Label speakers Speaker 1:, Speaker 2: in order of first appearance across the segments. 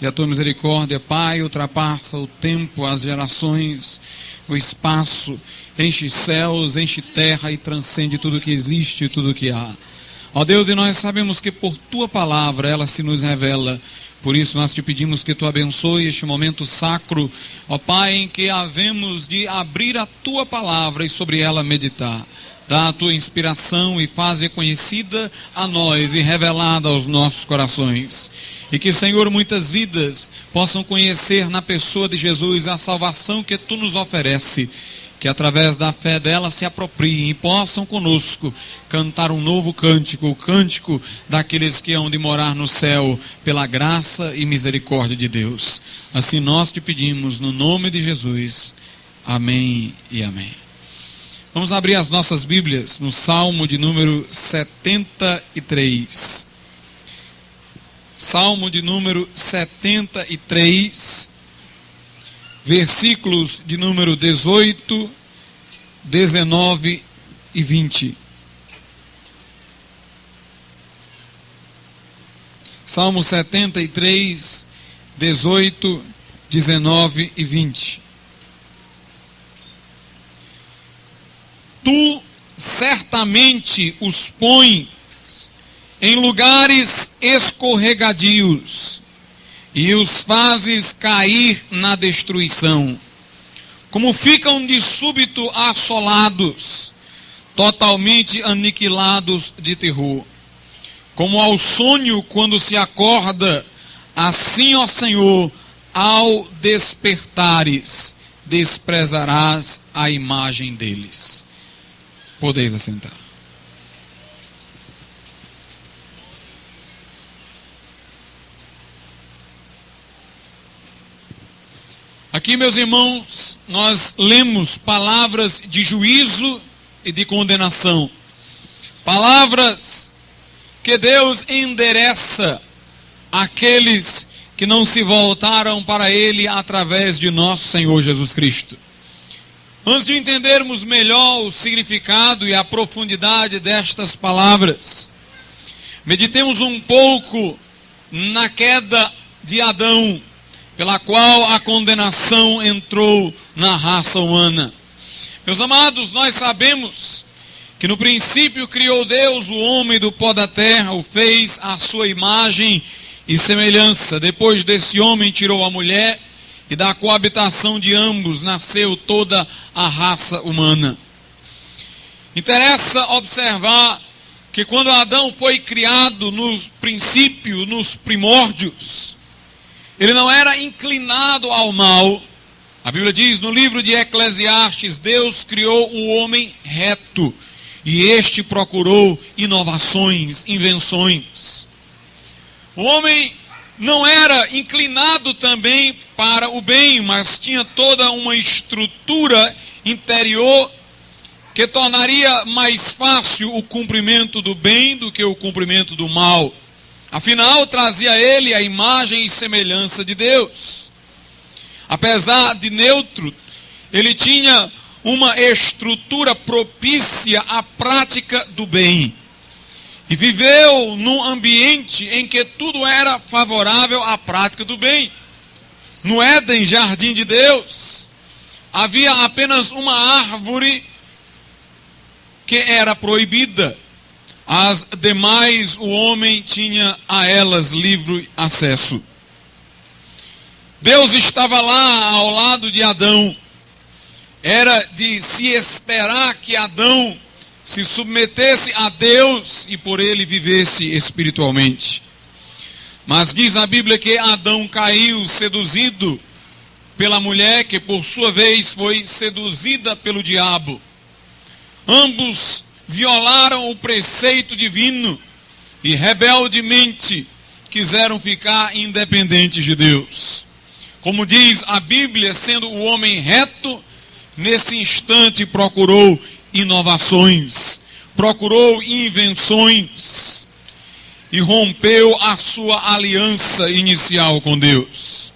Speaker 1: E a tua misericórdia, Pai, ultrapassa o tempo, as gerações, o espaço, enche céus, enche terra e transcende tudo que existe e tudo que há. Ó Deus, e nós sabemos que por tua palavra ela se nos revela. Por isso nós te pedimos que tu abençoe este momento sacro, ó Pai, em que havemos de abrir a tua palavra e sobre ela meditar. Dá a tua inspiração e faz conhecida a nós e revelada aos nossos corações. E que, Senhor, muitas vidas possam conhecer na pessoa de Jesus a salvação que tu nos oferece. Que através da fé dela se apropriem e possam conosco cantar um novo cântico, o cântico daqueles que hão de morar no céu pela graça e misericórdia de Deus. Assim nós te pedimos no nome de Jesus. Amém e amém. Vamos abrir as nossas Bíblias no Salmo de número 73. Salmo de número 73, versículos de número 18, 19 e 20. Salmo 73, 18, 19 e 20. Tu certamente os pões em lugares escorregadios e os fazes cair na destruição. Como ficam de súbito assolados, totalmente aniquilados de terror. Como ao sonho quando se acorda, assim, ó Senhor, ao despertares, desprezarás a imagem deles. Podeis assentar. Aqui, meus irmãos, nós lemos palavras de juízo e de condenação. Palavras que Deus endereça àqueles que não se voltaram para Ele através de nosso Senhor Jesus Cristo. Antes de entendermos melhor o significado e a profundidade destas palavras, meditemos um pouco na queda de Adão, pela qual a condenação entrou na raça humana. Meus amados, nós sabemos que no princípio criou Deus o homem do pó da terra, o fez à sua imagem e semelhança. Depois desse homem tirou a mulher, e da coabitação de ambos nasceu toda a raça humana. Interessa observar que quando Adão foi criado no princípio, nos primórdios, ele não era inclinado ao mal. A Bíblia diz no livro de Eclesiastes, Deus criou o homem reto, e este procurou inovações, invenções. O homem não era inclinado também para o bem, mas tinha toda uma estrutura interior que tornaria mais fácil o cumprimento do bem do que o cumprimento do mal. Afinal, trazia ele a imagem e semelhança de Deus. Apesar de neutro, ele tinha uma estrutura propícia à prática do bem. E viveu num ambiente em que tudo era favorável à prática do bem. No Éden, jardim de Deus, havia apenas uma árvore que era proibida. As demais, o homem tinha a elas livre acesso. Deus estava lá ao lado de Adão. Era de se esperar que Adão se submetesse a Deus e por ele vivesse espiritualmente. Mas diz a Bíblia que Adão caiu seduzido pela mulher, que por sua vez foi seduzida pelo diabo. Ambos violaram o preceito divino e rebeldemente quiseram ficar independentes de Deus. Como diz a Bíblia, sendo o homem reto, nesse instante procurou inovações, procurou invenções e rompeu a sua aliança inicial com Deus.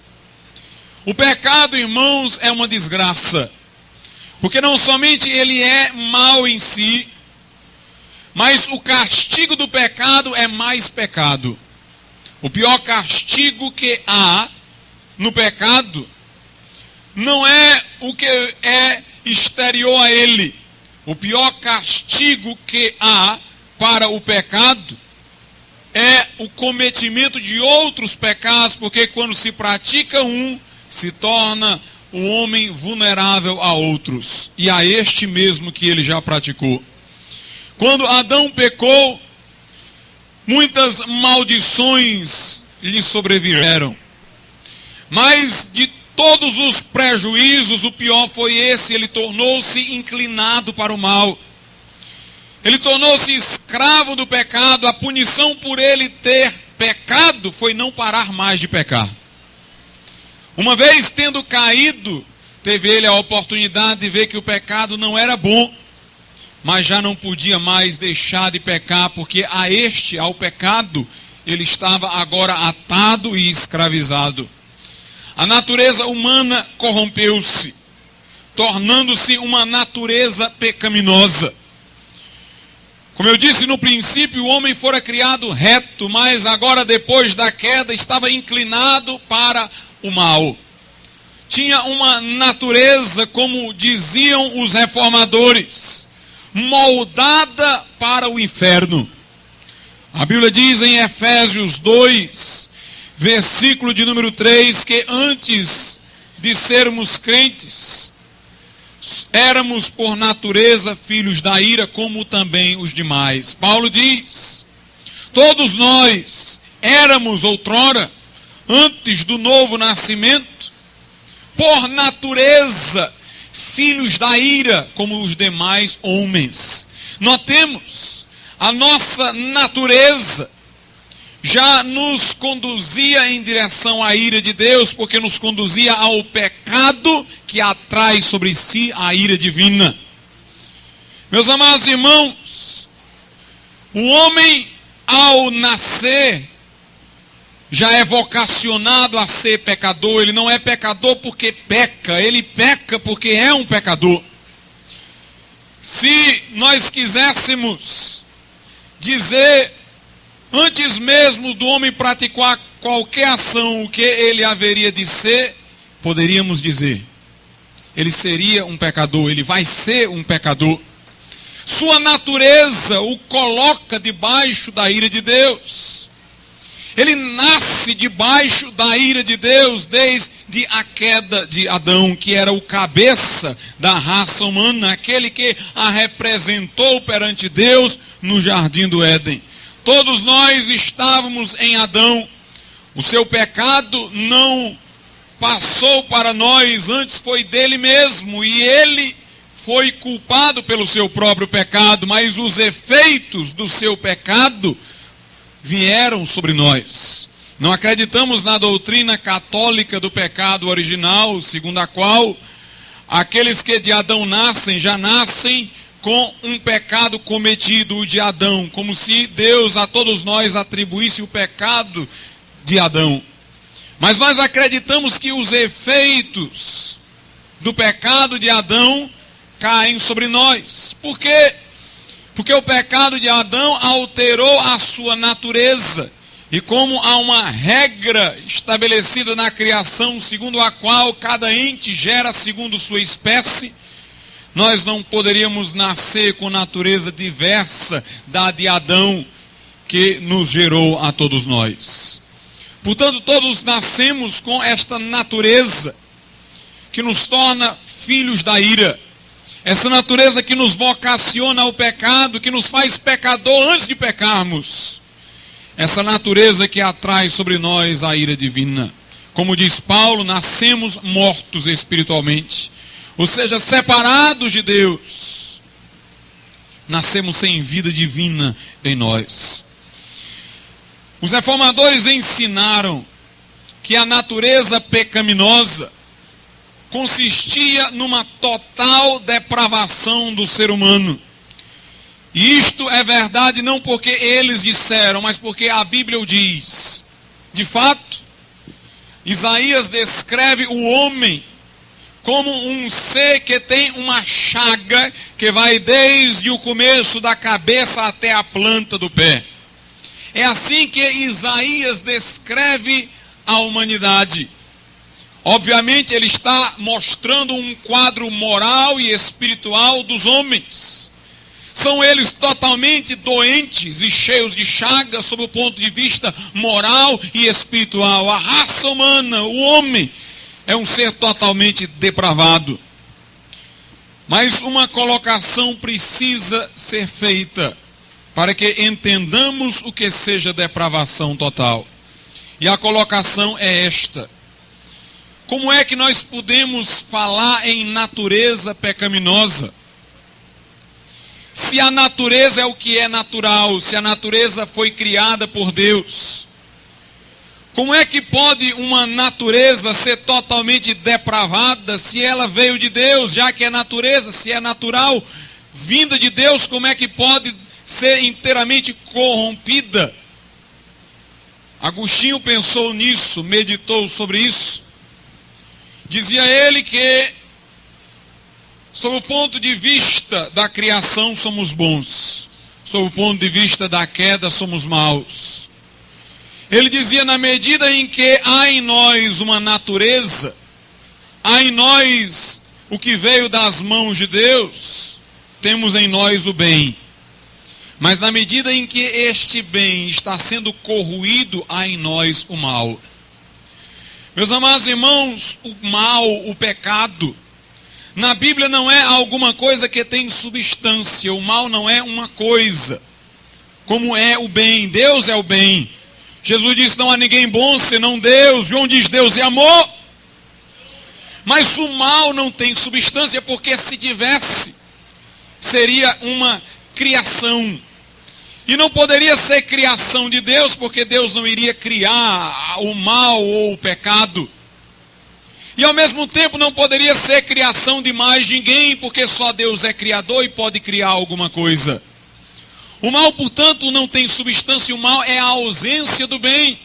Speaker 1: O pecado, irmãos, é uma desgraça, porque não somente ele é mau em si, mas o castigo do pecado é mais pecado. O pior castigo que há no pecado não é o que é exterior a ele. O pior castigo que há para o pecado é o cometimento de outros pecados, porque quando se pratica um, se torna o homem vulnerável a outros, e a este mesmo que ele já praticou. Quando Adão pecou, muitas maldições lhe sobrevieram. Mas de todos os prejuízos, o pior foi esse: ele tornou-se inclinado para o mal. Ele tornou-se escravo do pecado. A punição por ele ter pecado foi não parar mais de pecar. Uma vez tendo caído, teve ele a oportunidade de ver que o pecado não era bom, mas já não podia mais deixar de pecar, porque ao pecado, ele estava agora atado e escravizado. A natureza humana corrompeu-se, tornando-se uma natureza pecaminosa. Como eu disse no princípio, o homem fora criado reto, mas agora, depois da queda, estava inclinado para o mal. Tinha uma natureza, como diziam os reformadores, moldada para o inferno. A Bíblia diz em Efésios 2, versículo de número 3, que antes de sermos crentes, éramos por natureza filhos da ira, como também os demais. Paulo diz: todos nós éramos outrora, antes do novo nascimento, por natureza filhos da ira, como os demais homens. Notemos, a nossa natureza já nos conduzia em direção à ira de Deus, porque nos conduzia ao pecado que atrai sobre si a ira divina. Meus amados irmãos, o homem, ao nascer, já é vocacionado a ser pecador. Ele não é pecador porque peca, ele peca porque é um pecador. Se nós quiséssemos dizer, antes mesmo do homem praticar qualquer ação, o que ele haveria de ser, poderíamos dizer: ele seria um pecador, ele vai ser um pecador. Sua natureza o coloca debaixo da ira de Deus. Ele nasce debaixo da ira de Deus desde a queda de Adão, que era o cabeça da raça humana, aquele que a representou perante Deus no jardim do Éden. Todos nós estávamos em Adão. O seu pecado não passou para nós, antes foi dele mesmo, e ele foi culpado pelo seu próprio pecado, mas os efeitos do seu pecado vieram sobre nós. Não acreditamos na doutrina católica do pecado original, segundo a qual aqueles que de Adão nascem, já nascem com um pecado cometido, o de Adão, como se Deus a todos nós atribuísse o pecado de Adão. Mas nós acreditamos que os efeitos do pecado de Adão caem sobre nós. Por quê? Porque o pecado de Adão alterou a sua natureza. E como há uma regra estabelecida na criação, segundo a qual cada ente gera segundo sua espécie, nós não poderíamos nascer com natureza diversa da de Adão, que nos gerou a todos nós. Portanto, todos nascemos com esta natureza que nos torna filhos da ira. Essa natureza que nos vocaciona ao pecado, que nos faz pecador antes de pecarmos. Essa natureza que atrai sobre nós a ira divina. Como diz Paulo, nascemos mortos espiritualmente. Ou seja, separados de Deus. Nascemos sem vida divina em nós. Os reformadores ensinaram que a natureza pecaminosa consistia numa total depravação do ser humano. E isto é verdade não porque eles disseram, mas porque a Bíblia o diz. De fato, Isaías descreve o homem como um ser que tem uma chaga que vai desde o começo da cabeça até a planta do pé. É assim que Isaías descreve a humanidade. Obviamente ele está mostrando um quadro moral e espiritual dos homens. São eles totalmente doentes e cheios de chagas sob o ponto de vista moral e espiritual. A raça humana, o homem, é um ser totalmente depravado. Mas uma colocação precisa ser feita para que entendamos o que seja depravação total. E a colocação é esta: como é que nós podemos falar em natureza pecaminosa? Se a natureza é o que é natural, se a natureza foi criada por Deus, como é que pode uma natureza ser totalmente depravada se ela veio de Deus, já que é natureza, se é natural, vinda de Deus, como é que pode ser inteiramente corrompida? Agostinho pensou nisso, meditou sobre isso. Dizia ele que, sob o ponto de vista da criação, somos bons. Sob o ponto de vista da queda, somos maus. Ele dizia, na medida em que há em nós uma natureza, há em nós o que veio das mãos de Deus, temos em nós o bem. Mas na medida em que este bem está sendo corroído, há em nós o mal. Meus amados irmãos, o mal, o pecado, na Bíblia não é alguma coisa que tem substância. O mal não é uma coisa, como é o bem. Deus é o bem. Jesus disse, não há ninguém bom senão Deus. João diz, Deus é amor. Mas o mal não tem substância, porque se tivesse, seria uma criação. E não poderia ser criação de Deus, porque Deus não iria criar o mal ou o pecado. E ao mesmo tempo não poderia ser criação de mais ninguém, porque só Deus é criador e pode criar alguma coisa. O mal, portanto, não tem substância. O mal é a ausência do bem.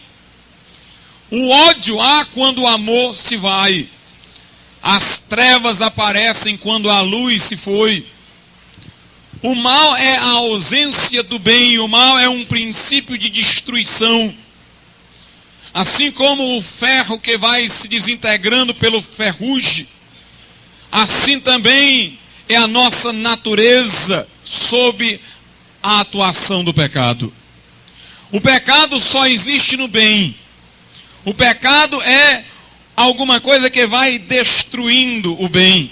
Speaker 1: O ódio há quando o amor se vai. As trevas aparecem quando a luz se foi. O mal é a ausência do bem. O mal é um princípio de destruição. Assim como o ferro que vai se desintegrando pelo ferrugem, assim também é a nossa natureza sob a atuação do pecado. O pecado só existe no bem. O pecado é alguma coisa que vai destruindo o bem.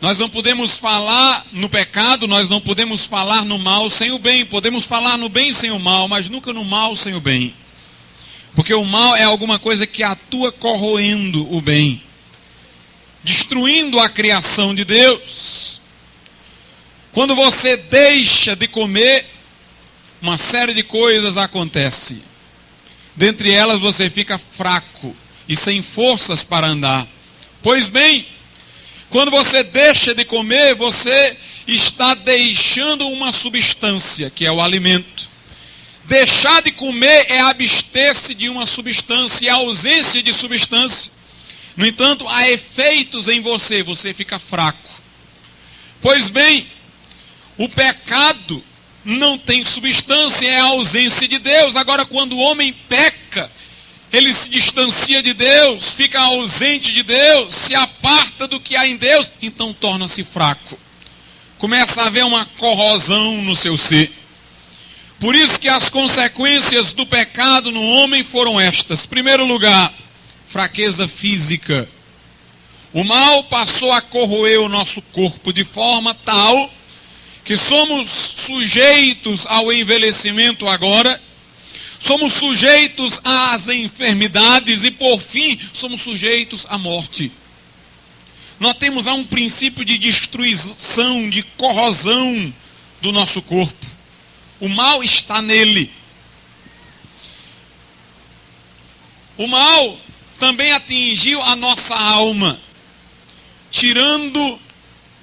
Speaker 1: Nós não podemos falar no pecado, nós não podemos falar no mal sem o bem. Podemos falar no bem sem o mal, mas nunca no mal sem o bem. Porque o mal é alguma coisa que atua corroendo o bem, destruindo a criação de Deus. Quando você deixa de comer, uma série de coisas acontece. Dentre elas você fica fraco e sem forças para andar. Pois bem, quando você deixa de comer, você está deixando uma substância, que é o alimento. Deixar de comer é abster-se de uma substância, é a ausência de substância. No entanto, há efeitos em você, você fica fraco. Pois bem, o pecado não tem substância, é a ausência de Deus. Agora, quando o homem peca, ele se distancia de Deus, fica ausente de Deus, se aparta do que há em Deus, então torna-se fraco. Começa a haver uma corrosão no seu ser. Por isso que as consequências do pecado no homem foram estas. Em primeiro lugar, fraqueza física. O mal passou a corroer o nosso corpo de forma tal que somos sujeitos ao envelhecimento agora, somos sujeitos às enfermidades e, por fim, somos sujeitos à morte. Nós temos um princípio de destruição, de corrosão do nosso corpo. O mal está nele. O mal também atingiu a nossa alma, tirando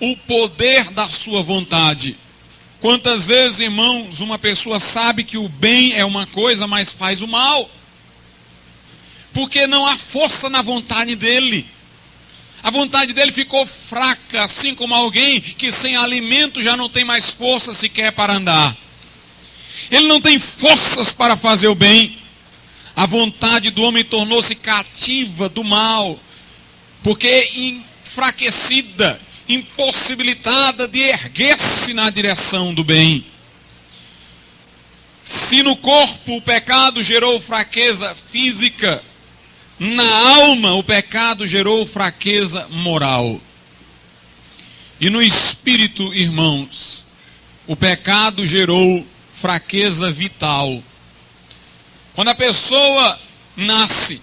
Speaker 1: o poder da sua vontade. Quantas vezes, irmãos, uma pessoa sabe que o bem é uma coisa, mas faz o mal? Porque não há força na vontade dele. A vontade dele ficou fraca, assim como alguém que sem alimento já não tem mais força sequer para andar. Ele não tem forças para fazer o bem. A vontade do homem tornou-se cativa do mal, porque enfraquecida, impossibilitada de erguer-se na direção do bem. Se no corpo o pecado gerou fraqueza física, na alma o pecado gerou fraqueza moral. E no espírito, irmãos, o pecado gerou fraqueza vital. Quando a pessoa nasce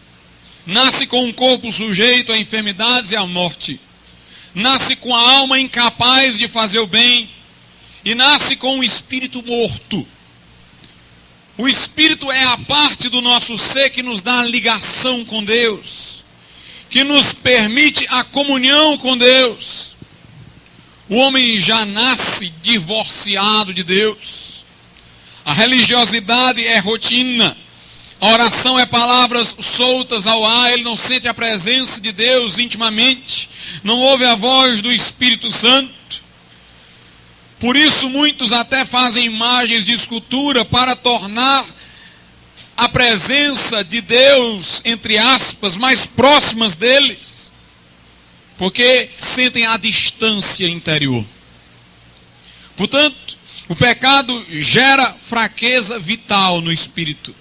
Speaker 1: com um corpo sujeito a enfermidades e à morte, nasce com a alma incapaz de fazer o bem, e nasce com um espírito morto. O espírito é a parte do nosso ser que nos dá a ligação com Deus, que nos permite a comunhão com Deus. O homem já nasce divorciado de Deus. A religiosidade é rotina. A oração é palavras soltas ao ar. Ele não sente a presença de Deus intimamente. Não ouve a voz do Espírito Santo. Por isso muitos até fazem imagens de escultura para tornar a presença de Deus, entre aspas, mais próximas deles, porque sentem a distância interior. Portanto, o pecado gera fraqueza vital no espírito.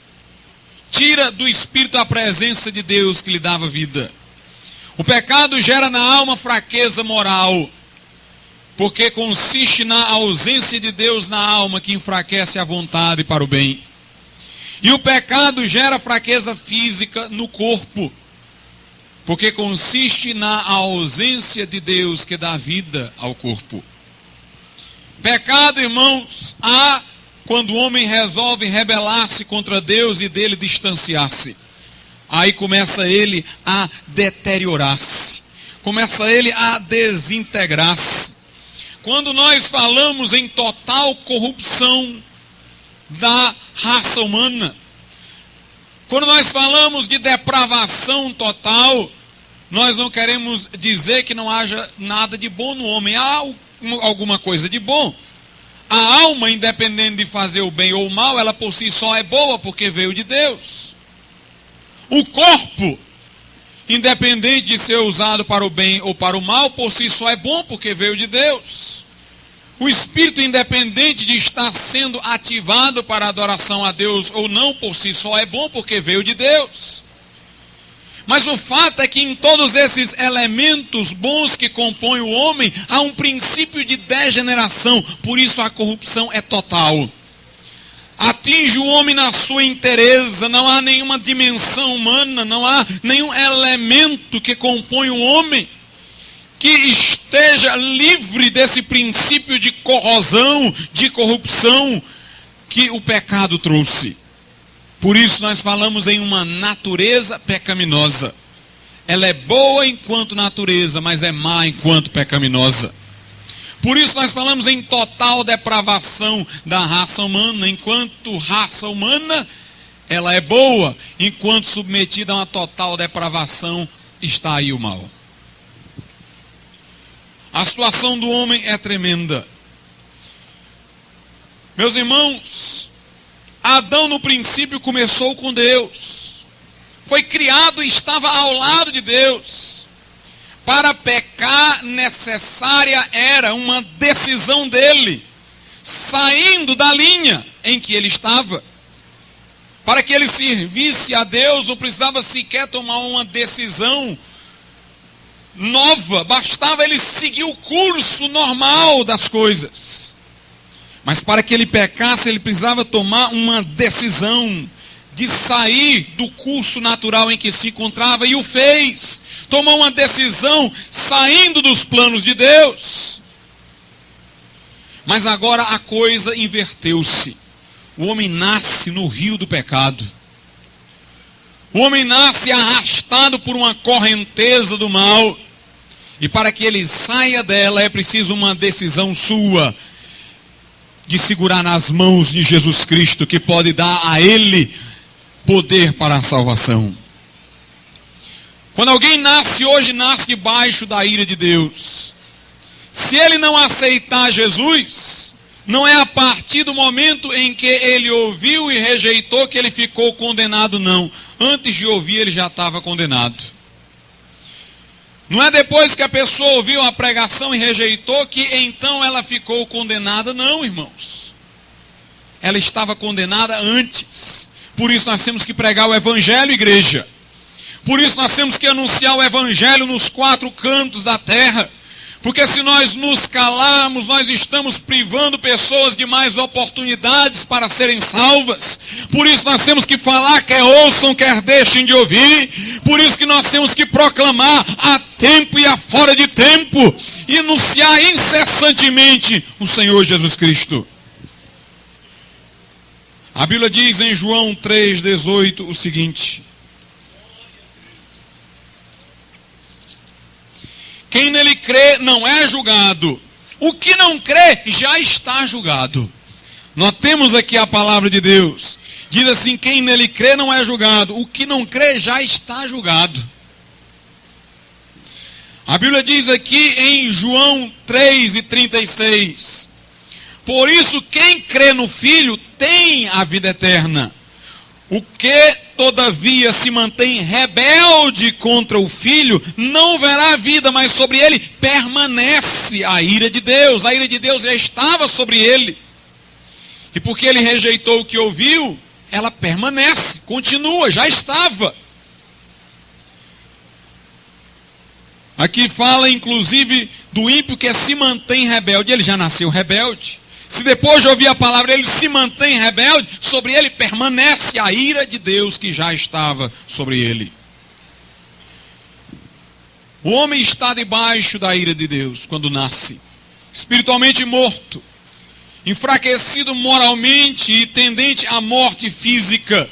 Speaker 1: Tira do espírito a presença de Deus que lhe dava vida. O pecado gera na alma fraqueza moral, porque consiste na ausência de Deus na alma que enfraquece a vontade para o bem. E o pecado gera fraqueza física no corpo, porque consiste na ausência de Deus que dá vida ao corpo. Pecado, irmãos, há quando o homem resolve rebelar-se contra Deus e dele distanciar-se. Aí começa ele a deteriorar-se, começa ele a desintegrar-se. Quando nós falamos em total corrupção da raça humana, quando nós falamos de depravação total, nós não queremos dizer que não haja nada de bom no homem. Há alguma coisa de bom. A alma, independente de fazer o bem ou o mal, ela por si só é boa porque veio de Deus. O corpo, independente de ser usado para o bem ou para o mal, por si só é bom porque veio de Deus. O espírito, independente de estar sendo ativado para a adoração a Deus ou não, por si só é bom porque veio de Deus. Mas o fato é que em todos esses elementos bons que compõem o homem, há um princípio de degeneração, por isso a corrupção é total. Atinge o homem na sua inteireza, não há nenhuma dimensão humana, não há nenhum elemento que compõe o homem que esteja livre desse princípio de corrosão, de corrupção que o pecado trouxe. Por isso nós falamos em uma natureza pecaminosa. Ela é boa enquanto natureza, mas é má enquanto pecaminosa. Por isso nós falamos em total depravação da raça humana. Enquanto raça humana, ela é boa. Enquanto submetida a uma total depravação, está aí o mal. A situação do homem é tremenda. Meus irmãos, Adão no princípio começou com Deus. Foi criado e estava ao lado de Deus. Para pecar necessária era uma decisão dele, saindo da linha em que ele estava. Para que ele servisse a Deus, não precisava sequer tomar uma decisão nova, bastava ele seguir o curso normal das coisas. Mas para que ele pecasse, ele precisava tomar uma decisão de sair do curso natural em que se encontrava, e o fez. Tomou uma decisão saindo dos planos de Deus. Mas agora a coisa inverteu-se. O homem nasce no rio do pecado. O homem nasce arrastado por uma correnteza do mal. E para que ele saia dela é preciso uma decisão sua de segurar nas mãos de Jesus Cristo, que pode dar a ele poder para a salvação. Quando alguém nasce hoje, nasce debaixo da ira de Deus. Se ele não aceitar Jesus, Não é a partir do momento em que ele ouviu e rejeitou que ele ficou condenado, não. Antes de ouvir, ele já estava condenado. Não é depois que a pessoa ouviu a pregação e rejeitou que então ela ficou condenada, não, irmãos. Ela estava condenada antes. Por isso nós temos que pregar o evangelho, igreja. Por isso nós temos que anunciar o evangelho nos 4 cantos da terra. Porque se nós nos calarmos, nós estamos privando pessoas de mais oportunidades para serem salvas. Por isso nós temos que falar, quer ouçam, quer deixem de ouvir. Por isso que nós temos que proclamar a tempo e a fora de tempo. E anunciar incessantemente o Senhor Jesus Cristo. A Bíblia diz em João 3,18 o seguinte: quem nele crê não é julgado. O que não crê já está julgado. Nós temos aqui a palavra de Deus. Diz assim, quem nele crê não é julgado. O que não crê já está julgado. A Bíblia diz aqui em João 3,36. Por isso quem crê no Filho tem a vida eterna. O que, todavia, se mantém rebelde contra o Filho, não verá a vida, mas sobre ele permanece a ira de Deus. A ira de Deus já estava sobre ele. E porque ele rejeitou o que ouviu, ela permanece, continua, já estava. Aqui fala, inclusive, do ímpio que se mantém rebelde. Ele já nasceu rebelde. Se depois de ouvir a palavra ele se mantém rebelde, sobre ele permanece a ira de Deus que já estava sobre ele. O homem está debaixo da ira de Deus quando nasce, espiritualmente morto, enfraquecido moralmente e tendente à morte física.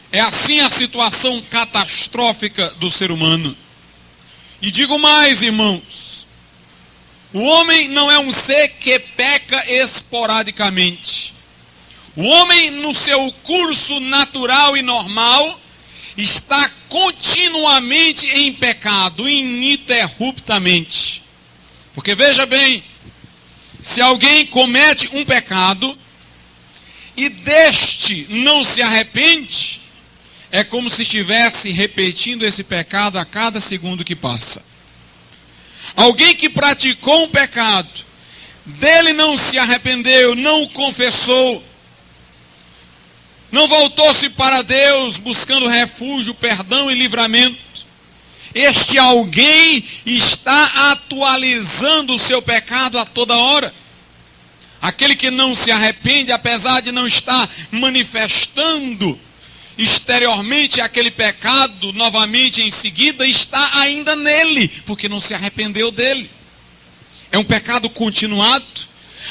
Speaker 1: É assim a situação catastrófica do ser humano. E digo mais, irmãos, o homem não é um ser que peca esporadicamente. O homem, no seu curso natural e normal, está continuamente em pecado, ininterruptamente. Porque veja bem, se alguém comete um pecado e deste não se arrepende, é como se estivesse repetindo esse pecado a cada segundo que passa. Alguém que praticou um pecado, dele não se arrependeu, não o confessou, não voltou-se para Deus buscando refúgio, perdão e livramento. Este alguém está atualizando o seu pecado a toda hora. Aquele que não se arrepende, apesar de não estar manifestando exteriormente aquele pecado, novamente em seguida, está ainda nele, porque não se arrependeu dele. É um pecado continuado.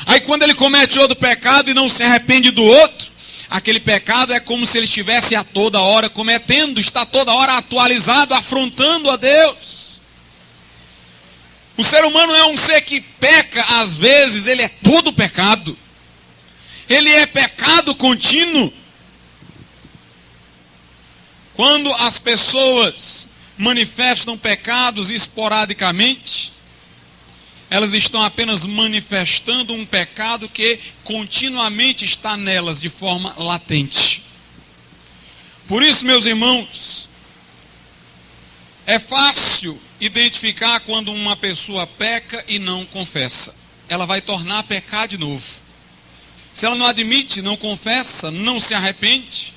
Speaker 1: Aí quando ele comete outro pecado e não se arrepende do outro, aquele pecado é como se ele estivesse a toda hora cometendo, está toda hora atualizado, afrontando a Deus. O ser humano é um ser que peca, às vezes ele é todo pecado. Ele é pecado contínuo. Quando as pessoas manifestam pecados esporadicamente, elas estão apenas manifestando um pecado que continuamente está nelas de forma latente. Por isso, meus irmãos, é fácil identificar quando uma pessoa peca e não confessa. Ela vai tornar a pecar de novo. Se ela não admite, não confessa, não se arrepende,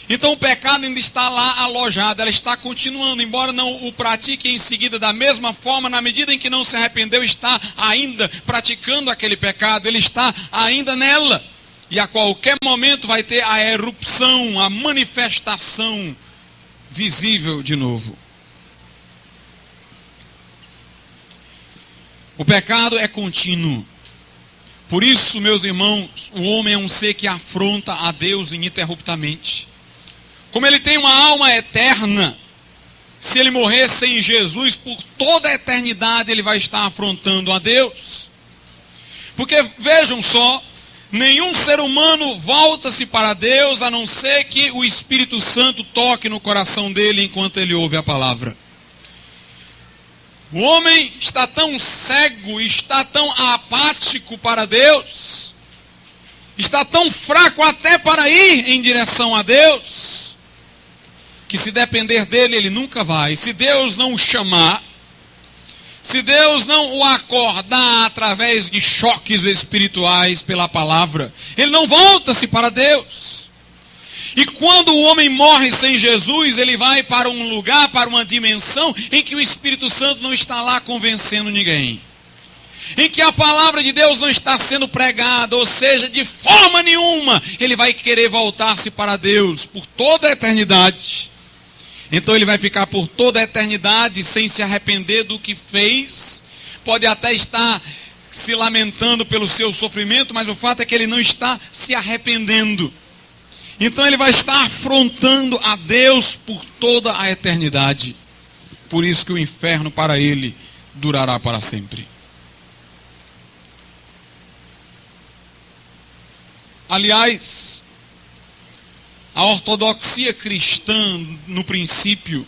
Speaker 1: então o pecado ainda está lá alojado, ela está continuando, embora não o pratique em seguida da mesma forma, na medida em que não se arrependeu, está ainda praticando aquele pecado, ele está ainda nela. E a qualquer momento vai ter a erupção, a manifestação visível de novo. O pecado é contínuo. Por isso, meus irmãos, o homem é um ser que afronta a Deus ininterruptamente. Como ele tem uma alma eterna, se ele morrer sem Jesus, por toda a eternidade ele vai estar afrontando a Deus. Porque vejam só, nenhum ser humano volta-se para Deus, a não ser que o Espírito Santo toque no coração dele enquanto ele ouve a palavra. O homem está tão cego, está tão apático para Deus, está tão fraco até para ir em direção a Deus, que se depender dele, ele nunca vai. Se Deus não o chamar, se Deus não o acordar através de choques espirituais pela palavra, ele não volta-se para Deus. E quando o homem morre sem Jesus, ele vai para um lugar, para uma dimensão em que o Espírito Santo não está lá convencendo ninguém. Em que a palavra de Deus não está sendo pregada, ou seja, de forma nenhuma, ele vai querer voltar-se para Deus por toda a eternidade. Então ele vai ficar por toda a eternidade sem se arrepender do que fez. Pode até estar se lamentando pelo seu sofrimento, mas o fato é que ele não está se arrependendo. Então ele vai estar afrontando a Deus por toda a eternidade. Por isso que o inferno para ele durará para sempre. Aliás, a ortodoxia cristã, no princípio,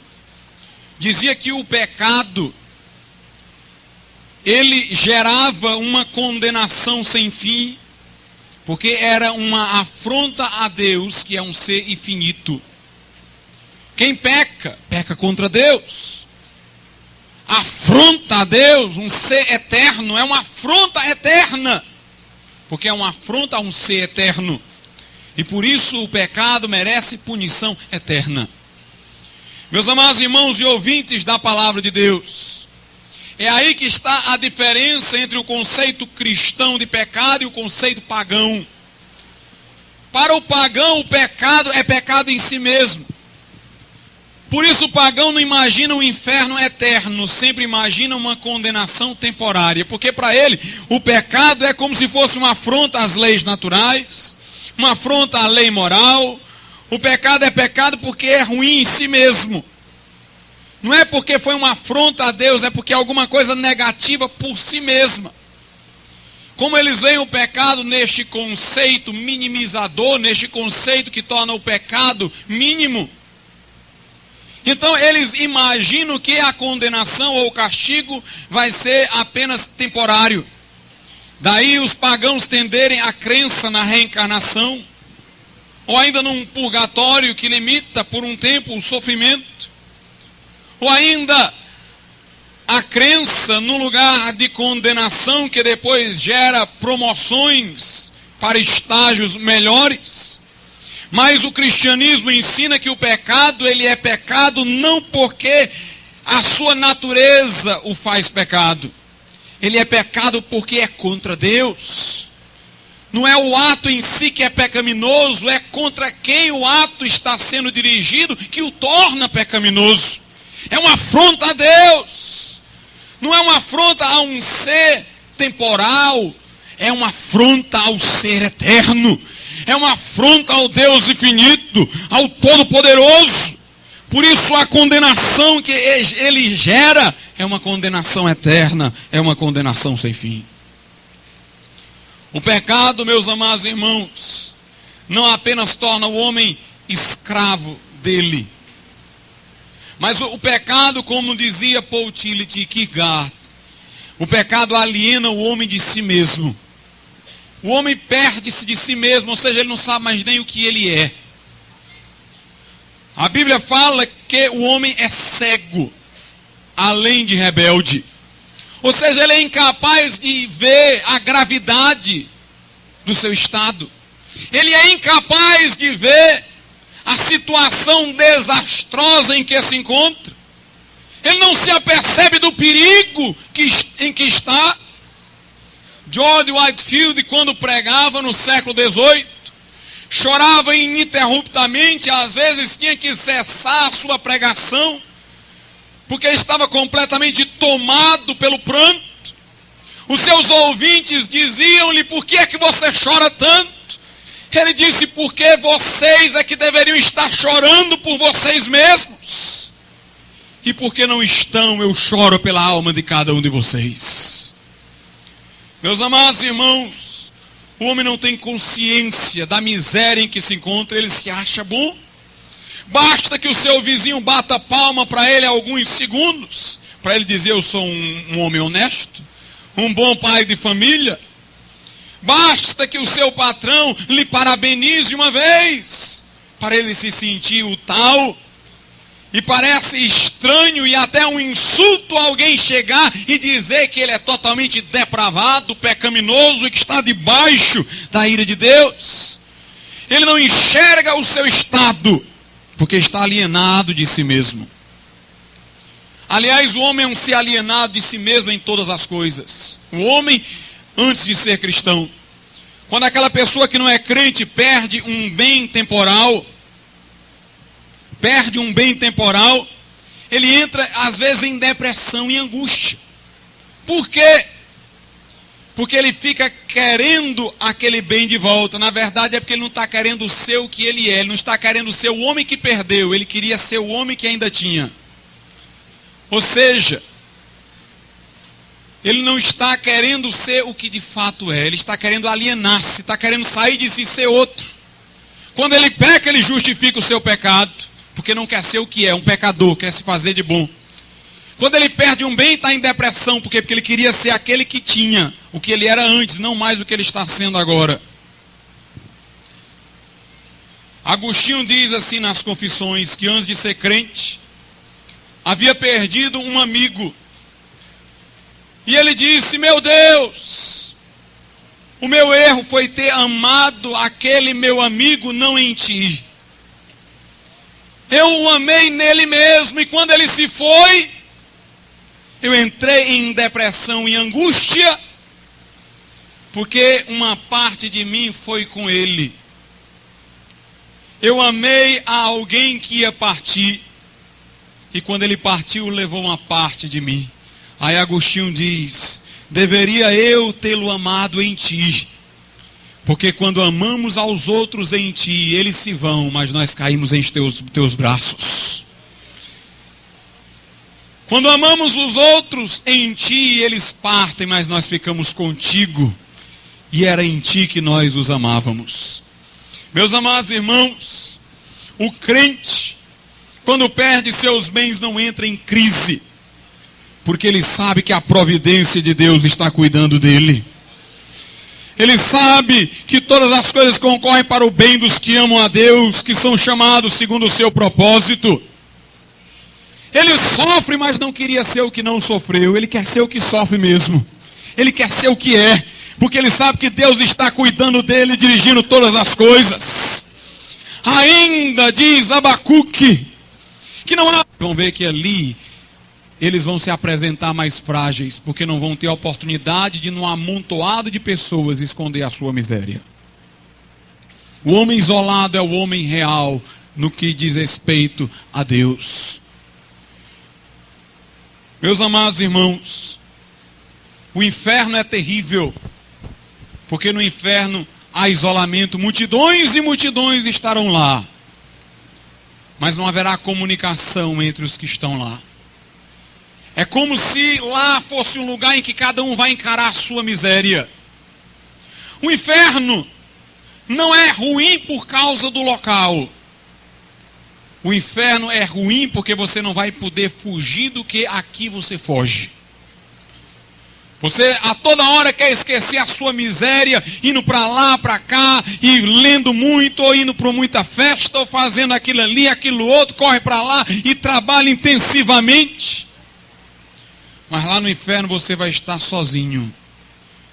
Speaker 1: dizia que o pecado, ele gerava uma condenação sem fim, porque era uma afronta a Deus, que é um ser infinito. Quem peca, peca contra Deus. Afronta a Deus, um ser eterno, é uma afronta eterna, porque é uma afronta a um ser eterno. E por isso o pecado merece punição eterna. Meus amados irmãos e ouvintes da palavra de Deus, é aí que está a diferença entre o conceito cristão de pecado e o conceito pagão. Para o pagão, o pecado é pecado em si mesmo. Por isso o pagão não imagina um inferno eterno, sempre imagina uma condenação temporária. Porque para ele, o pecado é como se fosse uma afronta às leis naturais, uma afronta à lei moral. O pecado é pecado porque é ruim em si mesmo. Não é porque foi uma afronta a Deus, é porque é alguma coisa negativa por si mesma. Como eles veem o pecado neste conceito minimizador, neste conceito que torna o pecado mínimo, então eles imaginam que a condenação ou o castigo vai ser apenas temporário. Daí os pagãos tenderem a crença na reencarnação, ou ainda num purgatório que limita por um tempo o sofrimento, ou ainda a crença no lugar de condenação que depois gera promoções para estágios melhores. Mas o cristianismo ensina que o pecado, ele é pecado não porque a sua natureza o faz pecado. Ele é pecado porque é contra Deus. Não é o ato em si que é pecaminoso, é contra quem o ato está sendo dirigido que o torna pecaminoso. É uma afronta a Deus. Não é uma afronta a um ser temporal. É uma afronta ao ser eterno. É uma afronta ao Deus infinito, ao Todo-Poderoso. Por isso a condenação que ele gera é uma condenação eterna. É uma condenação sem fim. O pecado, meus amados irmãos, não apenas torna o homem escravo dele, mas o pecado, como dizia Paul Tillich Kierkegaard, o pecado aliena o homem de si mesmo. O homem perde-se de si mesmo, ou seja, ele não sabe mais nem o que ele é. A Bíblia fala que o homem é cego, além de rebelde. Ou seja, ele é incapaz de ver a gravidade do seu estado. Ele é incapaz de ver a situação desastrosa em que se encontra. Ele não se apercebe do perigo em que está. George Whitefield, quando pregava no século XVIII, chorava ininterruptamente, às vezes tinha que cessar a sua pregação, porque estava completamente tomado pelo pranto. Os seus ouvintes diziam-lhe: por que é que você chora tanto? Ele disse: porque vocês é que deveriam estar chorando por vocês mesmos. E porque não estão, eu choro pela alma de cada um de vocês. Meus amados irmãos, o homem não tem consciência da miséria em que se encontra, ele se acha bom. Basta que o seu vizinho bata palma para ele alguns segundos, para ele dizer: eu sou um homem honesto, um bom pai de família. Basta que o seu patrão lhe parabenize uma vez, para ele se sentir o tal. E parece estranho e até um insulto alguém chegar e dizer que ele é totalmente depravado, pecaminoso e que está debaixo da ira de Deus. Ele não enxerga o seu estado, porque está alienado de si mesmo. Aliás, o homem é um ser alienado de si mesmo em todas as coisas. O homem, antes de ser cristão, quando aquela pessoa que não é crente perde um bem temporal, ele entra às vezes em depressão e angústia. Por quê? Porque ele fica querendo aquele bem de volta. Na verdade é porque ele não está querendo ser o que ele é. Ele não está querendo ser o homem que perdeu. Ele queria ser o homem que ainda tinha. Ou seja, ele não está querendo ser o que de fato é. Ele está querendo alienar-se, está querendo sair de si e ser outro. Quando ele peca, ele justifica o seu pecado, porque não quer ser o que é, um pecador, quer se fazer de bom. Quando ele perde um bem, está em depressão. Por quê? Porque ele queria ser aquele que tinha, o que ele era antes, não mais o que ele está sendo agora. Agostinho diz assim nas Confissões, que antes de ser crente, havia perdido um amigo. E ele disse: meu Deus, o meu erro foi ter amado aquele meu amigo não em ti. Eu o amei nele mesmo, e quando ele se foi, eu entrei em depressão e angústia, porque uma parte de mim foi com ele. Eu amei a alguém que ia partir, e quando ele partiu, levou uma parte de mim. Aí Agostinho diz: deveria eu tê-lo amado em ti, porque quando amamos aos outros em ti, eles se vão, mas nós caímos em teus braços. Quando amamos os outros em ti, eles partem, mas nós ficamos contigo, e era em ti que nós os amávamos. Meus amados irmãos, o crente, quando perde seus bens, não entra em crise, porque ele sabe que a providência de Deus está cuidando dele. Ele sabe que todas as coisas concorrem para o bem dos que amam a Deus, que são chamados segundo o seu propósito. Ele sofre, mas não queria ser o que não sofreu. Ele quer ser o que sofre mesmo. Ele quer ser o que é, porque ele sabe que Deus está cuidando dele, dirigindo todas as coisas. Ainda diz Abacuque, que não há... Vão ver que ali eles vão se apresentar mais frágeis, porque não vão ter a oportunidade de, num amontoado de pessoas, esconder a sua miséria. O homem isolado é o homem real no que diz respeito a Deus. Meus amados irmãos, o inferno é terrível, porque no inferno há isolamento, multidões e multidões estarão lá, mas não haverá comunicação entre os que estão lá. É como se lá fosse um lugar em que cada um vai encarar a sua miséria. O inferno não é ruim por causa do local. O inferno é ruim porque você não vai poder fugir do que aqui você foge. Você a toda hora quer esquecer a sua miséria, indo para lá, para cá, e lendo muito, ou indo para muita festa, ou fazendo aquilo ali, aquilo outro, corre para lá e trabalha intensivamente. Mas lá no inferno você vai estar sozinho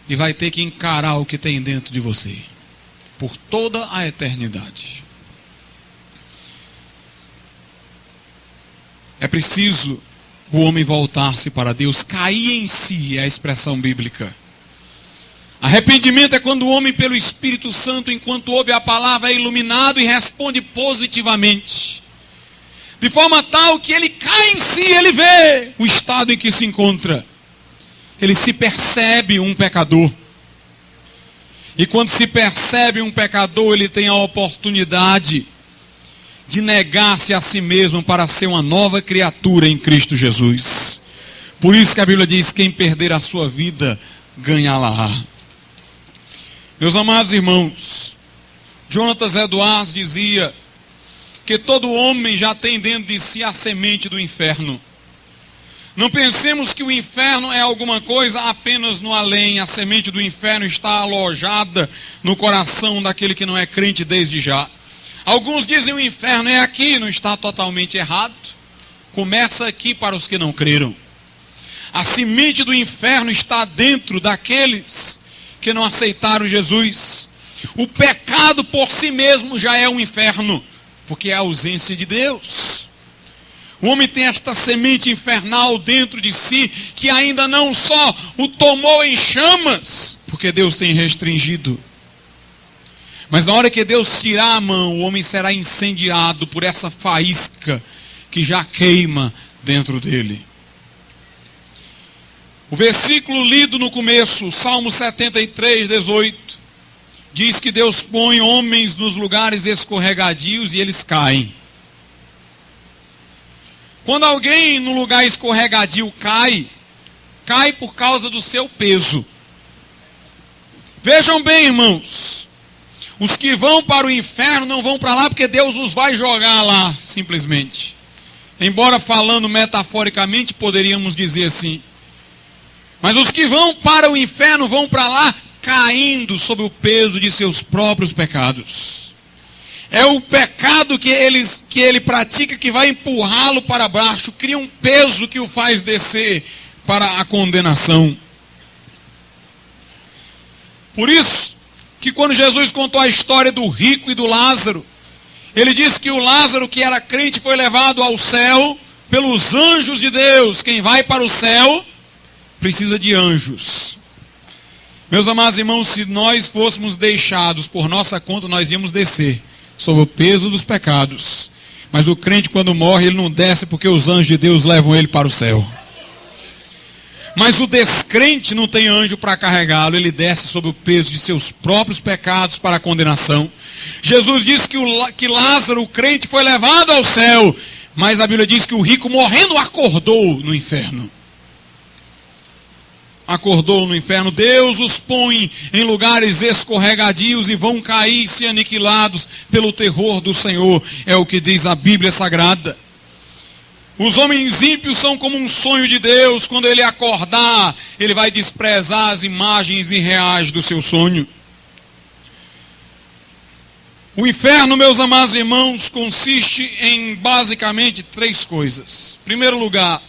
Speaker 1: e vai ter que encarar o que tem dentro de você por toda a eternidade. É preciso o homem voltar-se para Deus, cair em si, é a expressão bíblica. Arrependimento é quando o homem, pelo Espírito Santo, enquanto ouve a palavra, é iluminado e responde positivamente, de forma tal que ele cai em si, ele vê o estado em que se encontra. Ele se percebe um pecador. E quando se percebe um pecador, ele tem a oportunidade de negar-se a si mesmo para ser uma nova criatura em Cristo Jesus. Por isso que a Bíblia diz: quem perder a sua vida, ganhá-la. Meus amados irmãos, Jonathan Edwards dizia que todo homem já tem dentro de si a semente do inferno. Não pensemos que o inferno é alguma coisa apenas no além. A semente do inferno está alojada no coração daquele que não é crente desde já. Alguns dizem o inferno é aqui, não está totalmente errado. Começa aqui para os que não creram. A semente do inferno está dentro daqueles que não aceitaram Jesus. O pecado por si mesmo já é um inferno, porque é a ausência de Deus. O homem tem esta semente infernal dentro de si, que ainda não só o tomou em chamas, porque Deus tem restringido. Mas na hora que Deus tirar a mão, o homem será incendiado por essa faísca que já queima dentro dele. O versículo lido no começo, Salmo 73, 18, diz que Deus põe homens nos lugares escorregadios e eles caem. Quando alguém no lugar escorregadio cai por causa do seu peso. Vejam bem, irmãos, os que vão para o inferno não vão para lá porque Deus os vai jogar lá, simplesmente. Embora falando metaforicamente, poderíamos dizer assim. Mas os que vão para o inferno vão para lá caindo sob o peso de seus próprios pecados. É o pecado que ele pratica que vai empurrá-lo para baixo, cria um peso que o faz descer para a condenação. Por isso, que quando Jesus contou a história do rico e do Lázaro, ele disse que o Lázaro, que era crente, foi levado ao céu pelos anjos de Deus. Quem vai para o céu precisa de anjos. Meus amados irmãos, se nós fôssemos deixados por nossa conta, nós íamos descer sob o peso dos pecados. Mas o crente, quando morre, ele não desce porque os anjos de Deus levam ele para o céu. Mas o descrente não tem anjo para carregá-lo, ele desce sob o peso de seus próprios pecados para a condenação. Jesus disse que Lázaro, o crente, foi levado ao céu, mas a Bíblia diz que o rico, morrendo, acordou no inferno. Acordou no inferno. Deus os põe em lugares escorregadios e vão cair e ser aniquilados pelo terror do Senhor. É o que diz a Bíblia Sagrada. Os homens ímpios são como um sonho de Deus. Quando ele acordar, ele vai desprezar as imagens irreais do seu sonho. O inferno, meus amados irmãos, consiste em basicamente três coisas. Em primeiro lugar,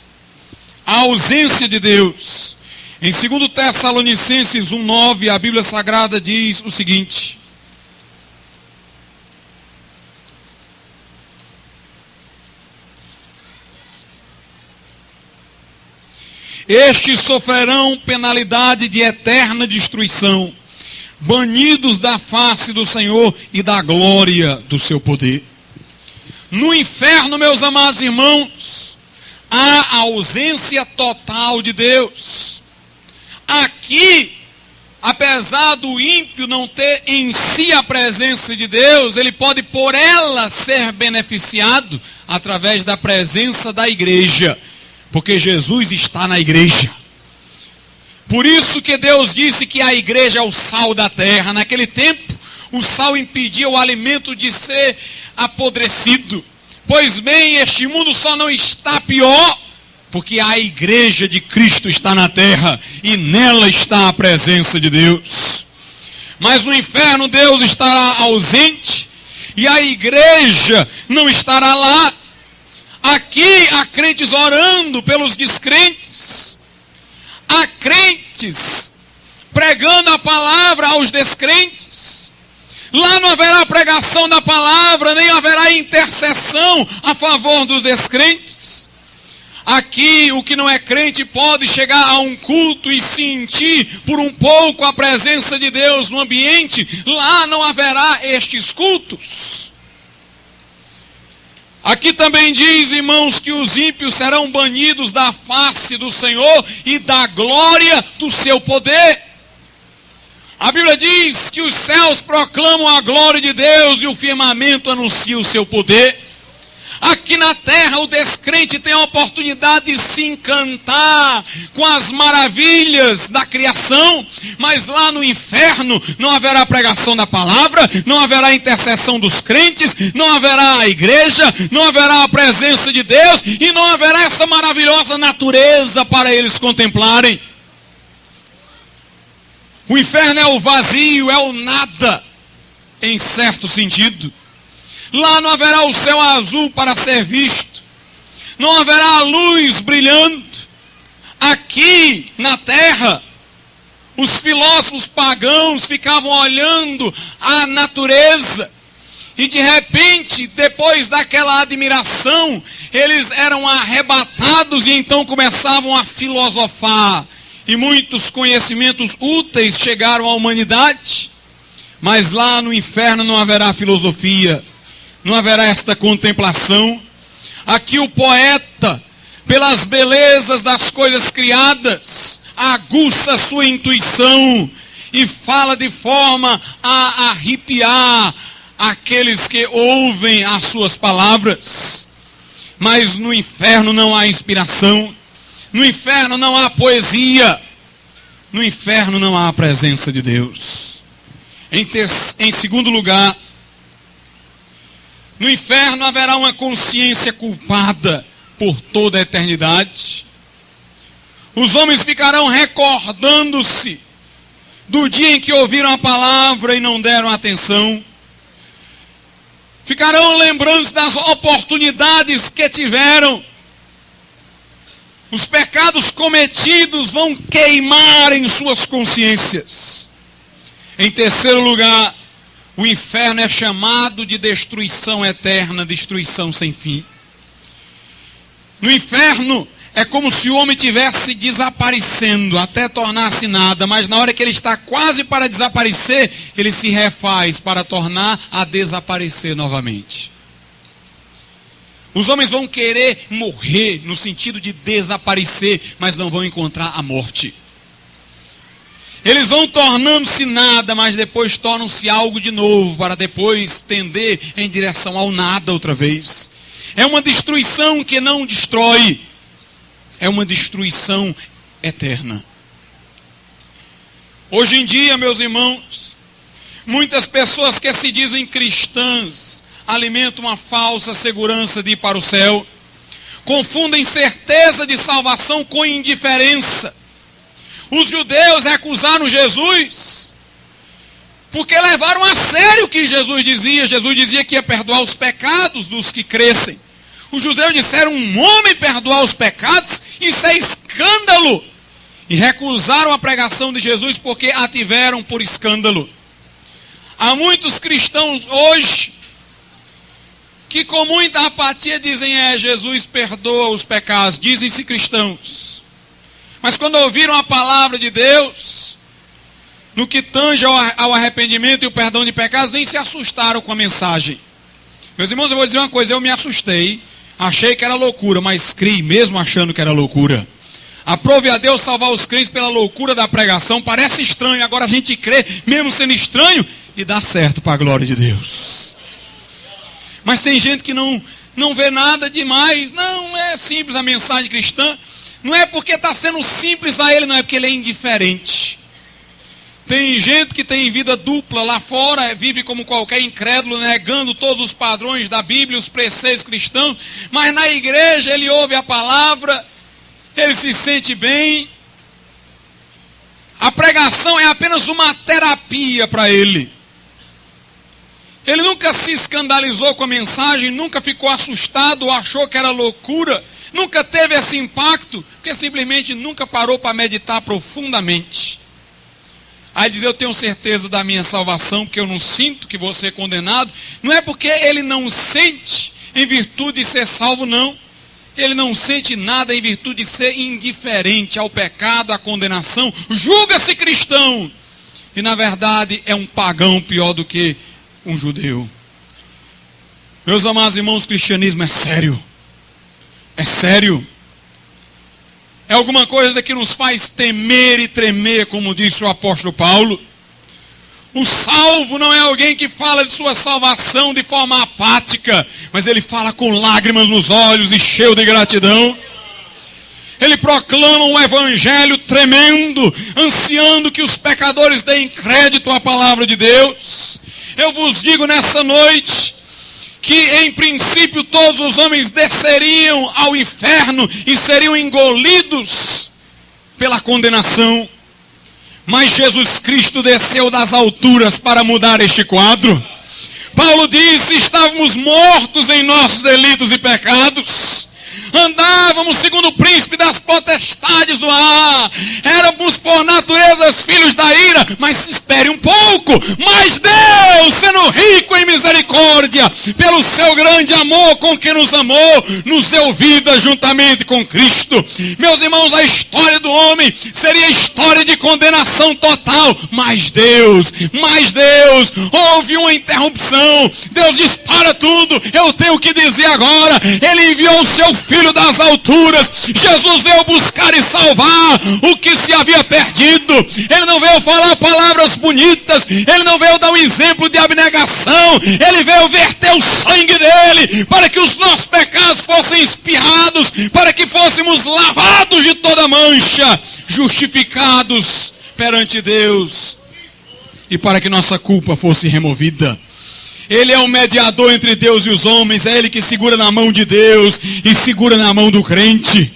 Speaker 1: a ausência de Deus. Em 2 Tessalonicenses 1,9, a Bíblia Sagrada diz o seguinte: estes sofrerão penalidade de eterna destruição, banidos da face do Senhor e da glória do seu poder. No inferno, meus amados irmãos, há a ausência total de Deus. Aqui, apesar do ímpio não ter em si a presença de Deus, ele pode por ela ser beneficiado através da presença da igreja, porque Jesus está na igreja. Por isso que Deus disse que a igreja é o sal da terra. Naquele tempo, o sal impedia o alimento de ser apodrecido. Pois bem, este mundo só não está pior porque a igreja de Cristo está na terra e nela está a presença de Deus. Mas no inferno Deus estará ausente e a igreja não estará lá. Aqui há crentes orando pelos descrentes. Há crentes pregando a palavra aos descrentes. Lá não haverá pregação da palavra, nem haverá intercessão a favor dos descrentes. Aqui, o que não é crente pode chegar a um culto e sentir por um pouco a presença de Deus no ambiente. Lá não haverá estes cultos. Aqui também diz, irmãos, que os ímpios serão banidos da face do Senhor e da glória do seu poder. A Bíblia diz que os céus proclamam a glória de Deus e o firmamento anuncia o seu poder. Aqui na terra o descrente tem a oportunidade de se encantar com as maravilhas da criação, mas lá no inferno não haverá pregação da palavra, não haverá intercessão dos crentes, não haverá a igreja, não haverá a presença de Deus e não haverá essa maravilhosa natureza para eles contemplarem. O inferno é o vazio, é o nada, em certo sentido. Lá não haverá o céu azul para ser visto, não haverá a luz brilhando. Aqui na terra, os filósofos pagãos ficavam olhando a natureza e de repente, depois daquela admiração, eles eram arrebatados e então começavam a filosofar. E muitos conhecimentos úteis chegaram à humanidade, mas lá no inferno não haverá filosofia, não haverá esta contemplação. Aqui o poeta, pelas belezas das coisas criadas, aguça a sua intuição e fala de forma a arrepiar aqueles que ouvem as suas palavras. Mas no inferno não há inspiração, no inferno não há poesia, no inferno não há a presença de Deus. Em segundo lugar, no inferno haverá uma consciência culpada por toda a eternidade. Os homens ficarão recordando-se do dia em que ouviram a palavra e não deram atenção. Ficarão lembrando-se das oportunidades que tiveram. Os pecados cometidos vão queimar em suas consciências. Em terceiro lugar, o inferno é chamado de destruição eterna, destruição sem fim. No inferno é como se o homem tivesse desaparecendo até tornar-se nada, mas na hora que ele está quase para desaparecer, ele se refaz para tornar a desaparecer novamente. Os homens vão querer morrer no sentido de desaparecer, mas não vão encontrar a morte. Eles vão tornando-se nada, mas depois tornam-se algo de novo, para depois tender em direção ao nada outra vez. É uma destruição que não destrói, é uma destruição eterna. Hoje em dia, meus irmãos, muitas pessoas que se dizem cristãs alimentam uma falsa segurança de ir para o céu, confundem certeza de salvação com indiferença. Os judeus recusaram Jesus porque levaram a sério o que Jesus dizia. Jesus dizia que ia perdoar os pecados dos que crescem. Os judeus disseram: um homem perdoar os pecados, isso é escândalo. E recusaram a pregação de Jesus porque a tiveram por escândalo. Há muitos cristãos hoje que com muita apatia dizem: Jesus perdoa os pecados, dizem-se cristãos. Mas quando ouviram a palavra de Deus, no que tange ao arrependimento e o perdão de pecados, nem se assustaram com a mensagem. Meus irmãos, eu vou dizer uma coisa: eu me assustei, achei que era loucura, mas criei mesmo achando que era loucura. Aprove a Deus salvar os crentes pela loucura da pregação. Parece estranho, agora a gente crê, mesmo sendo estranho, e dá certo para a glória de Deus. Mas tem gente que não vê nada demais. Não é simples a mensagem cristã. Não é porque está sendo simples a ele, não é porque ele é indiferente. Tem gente que tem vida dupla lá fora, vive como qualquer incrédulo, negando todos os padrões da Bíblia, os preceitos cristãos, mas na igreja ele ouve a palavra, ele se sente bem. A pregação é apenas uma terapia para ele. Ele nunca se escandalizou com a mensagem, nunca ficou assustado ou achou que era loucura, nunca teve esse impacto, porque simplesmente nunca parou para meditar profundamente. Aí diz: eu tenho certeza da minha salvação, porque eu não sinto que vou ser condenado. Não é porque ele não sente em virtude de ser salvo, não. Ele não sente nada em virtude de ser indiferente ao pecado, à condenação. Julga-se cristão. E na verdade é um pagão pior do que um judeu. Meus amados irmãos, o cristianismo é sério. É sério. É alguma coisa que nos faz temer e tremer, como disse o apóstolo Paulo. O salvo não é alguém que fala de sua salvação de forma apática, mas ele fala com lágrimas nos olhos e cheio de gratidão. Ele proclama um evangelho tremendo, ansiando que os pecadores deem crédito à palavra de Deus. Eu vos digo nessa noite que em princípio todos os homens desceriam ao inferno e seriam engolidos pela condenação. Mas Jesus Cristo desceu das alturas para mudar este quadro. Paulo diz: estávamos mortos em nossos delitos e pecados. Andávamos segundo o príncipe das potestades do ar. Éramos por natureza filhos da ira. Mas espere um pouco. Mas Deus, sendo rico em misericórdia, pelo seu grande amor com que nos amou, nos deu vida juntamente com Cristo. Meus irmãos, a história do homem seria história de condenação total. Mas Deus, houve uma interrupção. Deus diz: para tudo, eu tenho que dizer agora. Ele enviou o seu Filho das alturas. Jesus veio buscar e salvar o que se havia perdido. Ele não veio falar palavras bonitas. Ele não veio dar um exemplo de abnegação. Ele veio verter o sangue dele para que os nossos pecados fossem expiados, para que fôssemos lavados de toda mancha, justificados perante Deus, e para que nossa culpa fosse removida. Ele é o mediador entre Deus e os homens. É Ele que segura na mão de Deus e segura na mão do crente.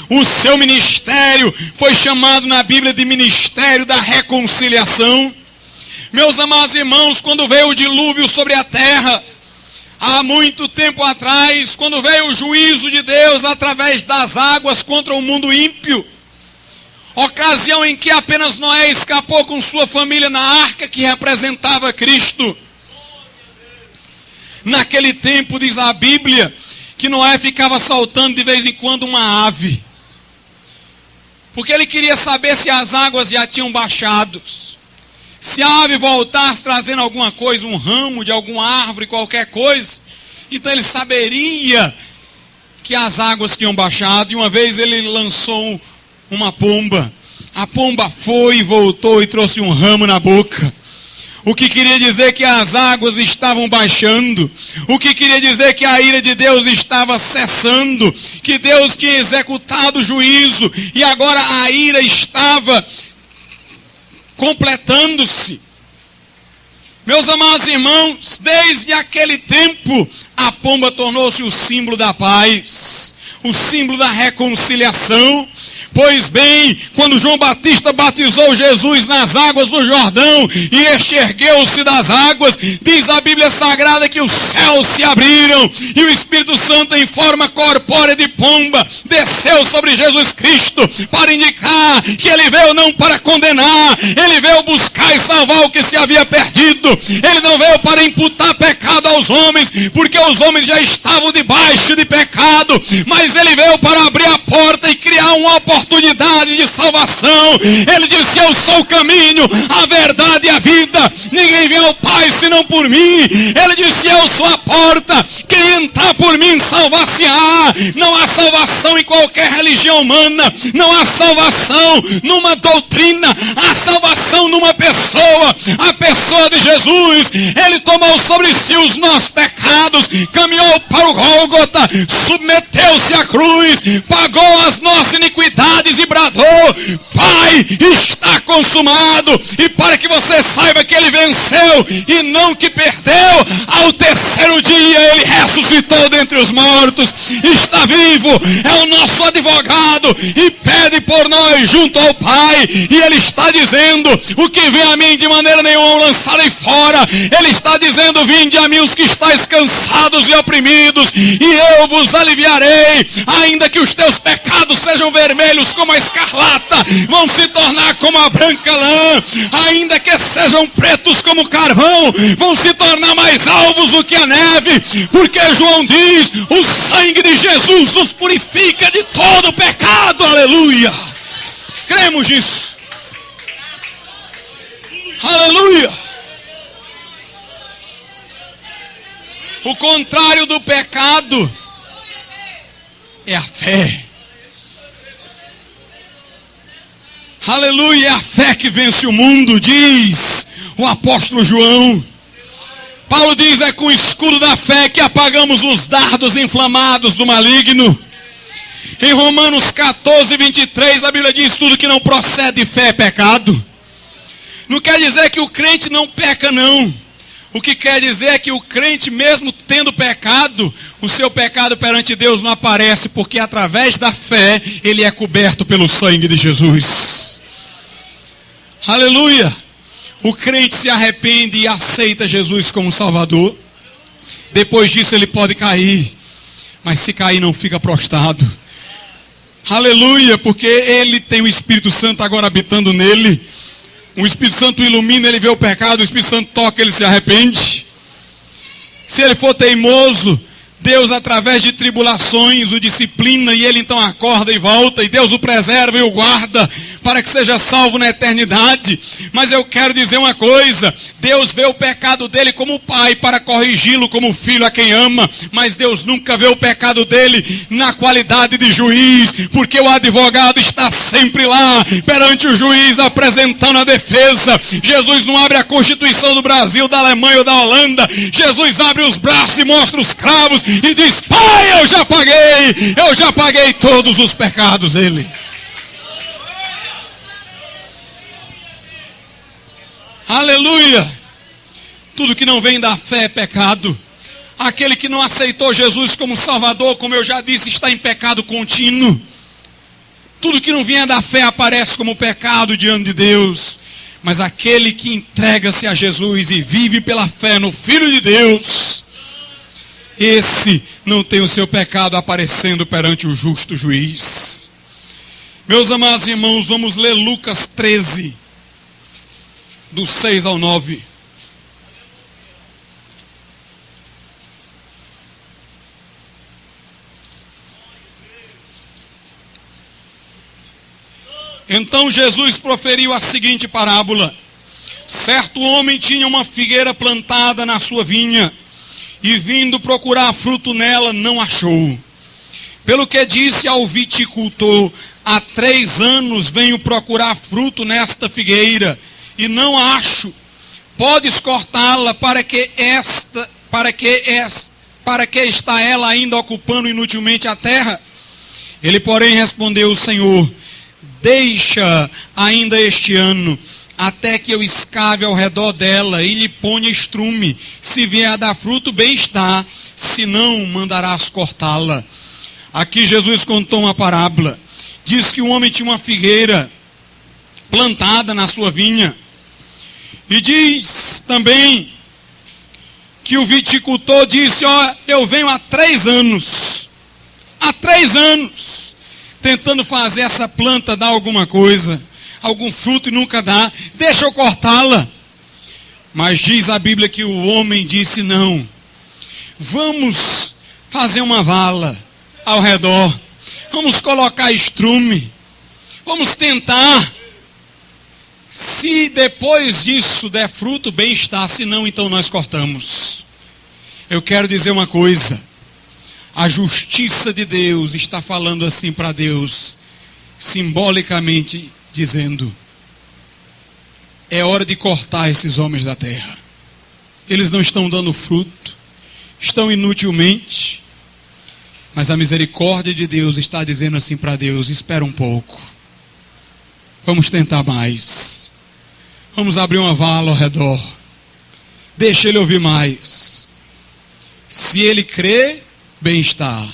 Speaker 1: O seu ministério foi chamado na Bíblia de ministério da reconciliação. Meus amados irmãos, quando veio o dilúvio sobre a terra, há muito tempo atrás, quando veio o juízo de Deus através das águas contra o mundo ímpio, ocasião em que apenas Noé escapou com sua família na arca que representava Cristo. Naquele tempo, diz a Bíblia, que Noé ficava soltando de vez em quando uma ave, porque ele queria saber se as águas já tinham baixado. Se a ave voltasse trazendo alguma coisa, um ramo de alguma árvore, qualquer coisa, então ele saberia que as águas tinham baixado. E uma vez ele lançou uma pomba. A pomba foi e voltou e trouxe um ramo na boca. O que queria dizer que as águas estavam baixando. O que queria dizer que a ira de Deus estava cessando. Que Deus tinha executado o juízo. E agora a ira estava completando-se. Meus amados irmãos, desde aquele tempo, a pomba tornou-se o símbolo da paz. O símbolo da reconciliação. Pois bem, quando João Batista batizou Jesus nas águas do Jordão e este ergueu-se das águas, diz a Bíblia Sagrada que os céus se abriram e o Espírito Santo em forma corpórea de pomba desceu sobre Jesus Cristo para indicar que ele veio não para condenar, ele veio buscar e salvar o que se havia perdido. Ele não veio para imputar pecado aos homens, porque os homens já estavam debaixo de pecado, mas ele veio para abrir a porta e criar uma oportunidade de salvação. Ele disse: eu sou o caminho, a verdade e a vida. Ninguém vem ao Pai senão por mim. Ele disse: eu sou a porta. Quem entrar por mim salvar-se-á. Não há salvação em qualquer religião humana. Não há salvação numa doutrina. Há salvação numa pessoa. A pessoa de Jesus. Ele tomou sobre si os nossos pecados. Caminhou para o Gólgota. Submeteu-se à cruz. Pagou as nossas iniquidades e bradou: Pai, está consumado. E para que você saiba que ele venceu e não que perdeu, ao terceiro dia ele ressuscitou dentre os mortos, está vivo, é o nosso advogado e pede por nós junto ao Pai. E ele está dizendo: o que vem a mim de maneira nenhuma o lançarei fora. Ele está dizendo: vinde a mim os que estáis cansados e oprimidos, e eu vos aliviarei. Ainda que os teus pecados sejam vermelhos como a escarlata, vão se tornar como a branca lã. Ainda que sejam pretos como carvão, vão se tornar mais alvos do que a neve. Porque João diz: o sangue de Jesus nos purifica de todo pecado. Aleluia! Cremos nisso. Aleluia! O contrário do pecado é a fé. Aleluia, é a fé que vence o mundo, diz o apóstolo João. Paulo diz: é com o escudo da fé que apagamos os dardos inflamados do maligno. Em Romanos 14, 23, a Bíblia diz: tudo que não procede de fé é pecado. Não quer dizer que o crente não peca, não. O que quer dizer é que o crente, mesmo tendo pecado, o seu pecado perante Deus não aparece, porque através da fé, ele é coberto pelo sangue de Jesus. Aleluia! O crente se arrepende e aceita Jesus como Salvador. Depois disso ele pode cair, mas se cair não fica prostrado. Aleluia! Porque ele tem o Espírito Santo agora habitando nele. O Espírito Santo ilumina, ele vê o pecado, o Espírito Santo toca, ele se arrepende. Se ele for teimoso, Deus, através de tribulações, o disciplina e ele então acorda e volta, e Deus o preserva e o guarda para que seja salvo na eternidade. Mas eu quero dizer uma coisa: Deus vê o pecado dele como pai para corrigi-lo como filho a quem ama, mas Deus nunca vê o pecado dele na qualidade de juiz, porque o advogado está sempre lá perante o juiz apresentando a defesa. Jesus não abre a Constituição do Brasil, da Alemanha ou da Holanda. Jesus abre os braços e mostra os cravos e diz: pai, eu já paguei todos os pecados dele. Aleluia! Tudo que não vem da fé é pecado. Aquele que não aceitou Jesus como Salvador, como eu já disse, está em pecado contínuo. Tudo que não vier da fé aparece como pecado diante de Deus. Mas aquele que entrega-se a Jesus e vive pela fé no Filho de Deus, esse não tem o seu pecado aparecendo perante o justo juiz. Meus amados irmãos, vamos ler Lucas 13, do 6 ao 9. Então Jesus proferiu a seguinte parábola: certo homem tinha uma figueira plantada na sua vinha, e vindo procurar fruto nela, não achou. Pelo que disse ao viticultor: há 3 anos venho procurar fruto nesta figueira, e não acho. Podes cortá-la para que está ela ainda ocupando inutilmente a terra? Ele, porém, respondeu: o Senhor, deixa ainda este ano, até que eu escave ao redor dela e lhe ponha estrume. Se vier a dar fruto, bem está, se não, mandarás cortá-la. Aqui Jesus contou uma parábola. Diz que um homem tinha uma figueira plantada na sua vinha. E diz também que o viticultor disse: ó, eu venho há 3 anos. Há 3 anos tentando fazer essa planta dar alguma coisa, algum fruto, e nunca dá. Deixa eu cortá-la. Mas diz a Bíblia que o homem disse: não, vamos fazer uma vala ao redor, vamos colocar estrume, vamos tentar. Se depois disso der fruto, bem está, se não, então nós cortamos. Eu quero dizer uma coisa: a justiça de Deus está falando assim para Deus, simbolicamente dizendo: é hora de cortar esses homens da terra. Eles não estão dando fruto, estão inutilmente. Mas a misericórdia de Deus está dizendo assim para Deus: espera um pouco, vamos tentar mais, vamos abrir uma vala ao redor, deixa ele ouvir mais. Se ele crê, bem está.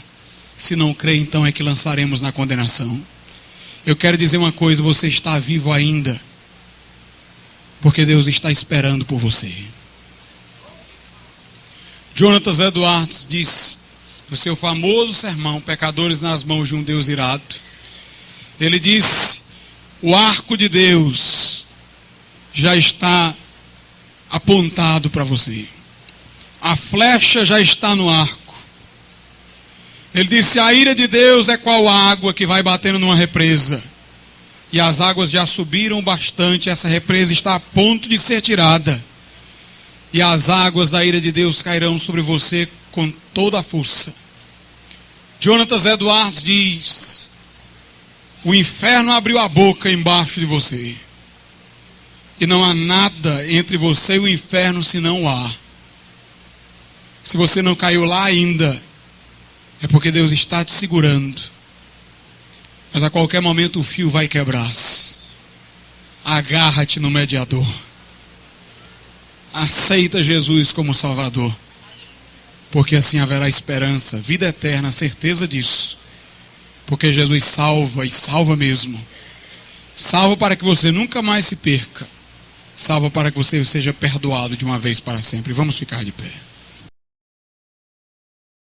Speaker 1: Se não crê, então é que lançaremos na condenação. Eu quero dizer uma coisa: você está vivo ainda, porque Deus está esperando por você. Jonathan Edwards diz no seu famoso sermão, Pecadores nas mãos de um Deus irado, ele diz: o arco de Deus já está apontado para você. A flecha já está no arco. Ele disse: a ira de Deus é qual água que vai batendo numa represa. E as águas já subiram bastante, essa represa está a ponto de ser tirada. E as águas da ira de Deus cairão sobre você com toda a força. Jonathan Edwards diz: o inferno abriu a boca embaixo de você. E não há nada entre você e o inferno senão o ar. Se você não caiu lá ainda, é porque Deus está te segurando. Mas a qualquer momento o fio vai quebrar-se. Agarra-te no mediador. Aceita Jesus como Salvador. Porque assim haverá esperança, vida eterna, certeza disso. Porque Jesus salva e salva mesmo. Salva para que você nunca mais se perca. Salva para que você seja perdoado de uma vez para sempre. Vamos ficar de pé.